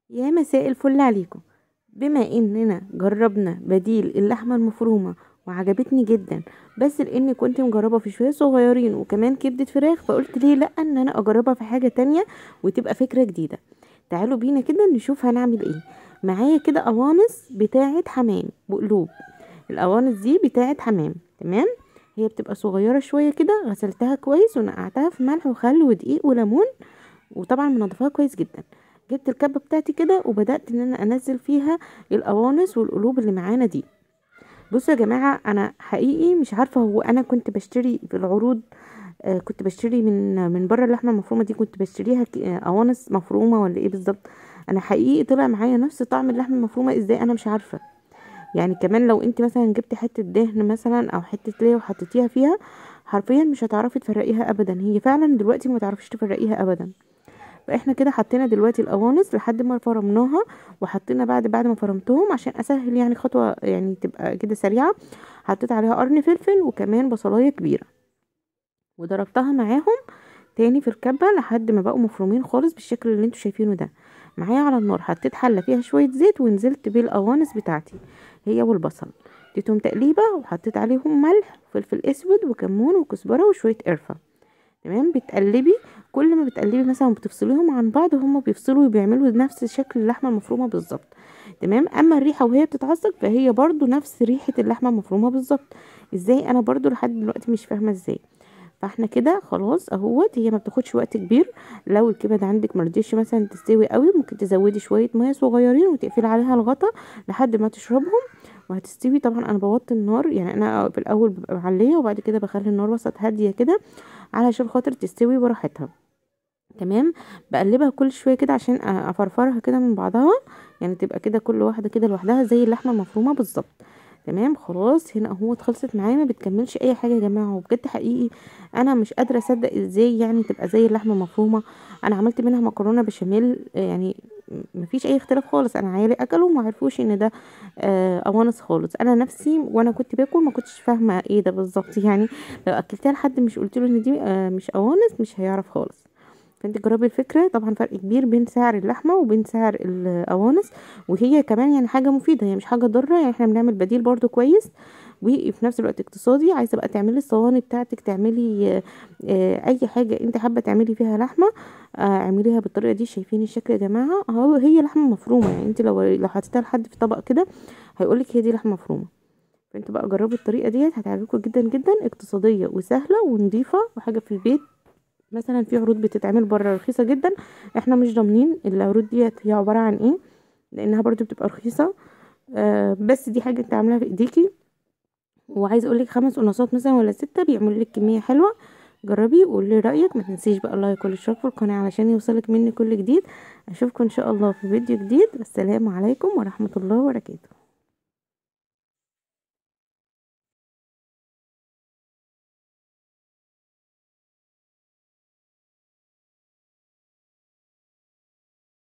يا مساء الفل عليكم. بما اننا جربنا بديل اللحمه المفرومه وعجبتني جدا، بس لاني كنت مجربه في شويه صغيرين وكمان كبده فراخ، فقلت ليه لا ان انا اجربها في حاجه تانية وتبقى فكره جديده. تعالوا بينا كده نشوف هنعمل ايه. معايا كده قوانص بتاعه حمام بقلوب. القوانص دي بتاعه حمام، تمام. هي بتبقى صغيره شويه كده، غسلتها كويس ونقعتها في ملح وخل ودقيق وليمون، وطبعا منضفاها كويس جدا. جبت الكبه بتاعتي كده وبدات ان انا انزل فيها القوانص والقلوب اللي معانا دي. بصوا يا جماعه، انا حقيقي مش عارفه، هو انا كنت بشتري في العروض، كنت بشتري من بره اللحمه المفرومه دي، كنت بشتريها قوانص مفرومه ولا ايه بالظبط. انا حقيقي طلع معايا نفس طعم اللحمه المفرومه، ازاي انا مش عارفه. يعني كمان لو انت مثلا جبت حته دهن مثلا او حته ليه وحطيتيها فيها، حرفيا مش هتعرفي تفرقيها ابدا. هي فعلا دلوقتي ما تعرفيش تفرقيها ابدا. فاحنا كده حطينا دلوقتي القوانص لحد ما فرمناها، وحطينا بعد ما فرمتهم عشان اسهل يعني خطوه يعني تبقى كده سريعه. حطيت عليها قرن فلفل وكمان بصلايه كبيره، وضربتها معاهم تاني في الكبه لحد ما بقوا مفرومين خالص بالشكل اللي انتوا شايفينه ده. معايا على النار حطيت حله فيها شويه زيت ونزلت بالقوانص بتاعتي هي والبصل، اديتهم تقليبه وحطيت عليهم ملح وفلفل اسود وكمون وكزبره وشويه قرفه. تمام، بتقلبي. كل ما بتقلبي مثلا بتفصليهم عن بعض، هما بيفصلوا وبيعملوا نفس شكل اللحمه المفرومه بالظبط. تمام، اما الريحه وهي بتتعصج فهي برضو نفس ريحه اللحمه المفرومه بالظبط. ازاي؟ انا برضو لحد دلوقتي مش فاهمه ازاي. فاحنا كده خلاص اهوت، هي ما بتاخدش وقت كبير. لو الكبد عندك مرضيش مثلا تستوي قوي، ممكن تزودي شويه ميه صغيرين وتقفلي عليها الغطا لحد ما تشربهم وهتستوي. طبعا انا بوطي النار، يعني انا في الاول ببقى معليه وبعد كده بخلي النار وسط هاديه كده علشان خاطر تستوي براحتها. تمام، بقلبها كل شويه كده عشان افرفرها كده من بعضها، يعني تبقى كده كل واحده كده لوحدها زي اللحمه المفرومه بالظبط. تمام، خلاص هنا اهو خلصت معايا، ما بتكملش اي حاجه يا جماعه، وبجد حقيقي انا مش قادره اصدق ازاي يعني تبقى زي اللحمه المفرومه. انا عملت منها مكرونه بشاميل، يعني مفيش اي اختلاف خالص. انا عيالي اكلوا وما عرفوش ان ده قوانص خالص. انا نفسي وانا كنت باكل ما كنتش فاهمه ايه ده بالظبط يعني. لو اكلتها لحد مش قلت له ان دي مش قوانص، مش هيعرف خالص. فانت جربي الفكره، طبعا فرق كبير بين سعر اللحمه وبين سعر القوانص. وهي كمان يعني حاجه مفيده، هي مش حاجه ضاره، يعني احنا بنعمل بديل برضو كويس وفي نفس الوقت اقتصادي. عايزه بقى تعملي الصواني بتاعتك، تعملي اي حاجه انت حابه تعملي فيها لحمه، اعمليها بالطريقه دي. شايفين الشكل يا جماعه اهو، هي لحمه مفرومه، يعني انت لو حطيتها لحد في طبق كده هيقولك هي دي لحمه مفرومه. فانتوا بقى جربوا الطريقه ديت، هتعجبكم جدا جدا، اقتصاديه وسهله ونظيفه وحاجه في البيت. مثلا في عروض بتتعمل بره رخيصه جدا، احنا مش ضامنين العروض ديت هي عباره عن ايه، لانها برضو بتبقى رخيصه. بس دي حاجه انت عاملاها في ايديكي. وعايزه اقول لك 5 قناصات مثلا ولا 6 بيعملوا لك كميه حلوه. جربي وقولي رايك. ما تنسيش بقى اللايك والاشتراك في القناه علشان يوصلك مني كل جديد. اشوفكم ان شاء الله في فيديو جديد. والسلام عليكم ورحمه الله وبركاته.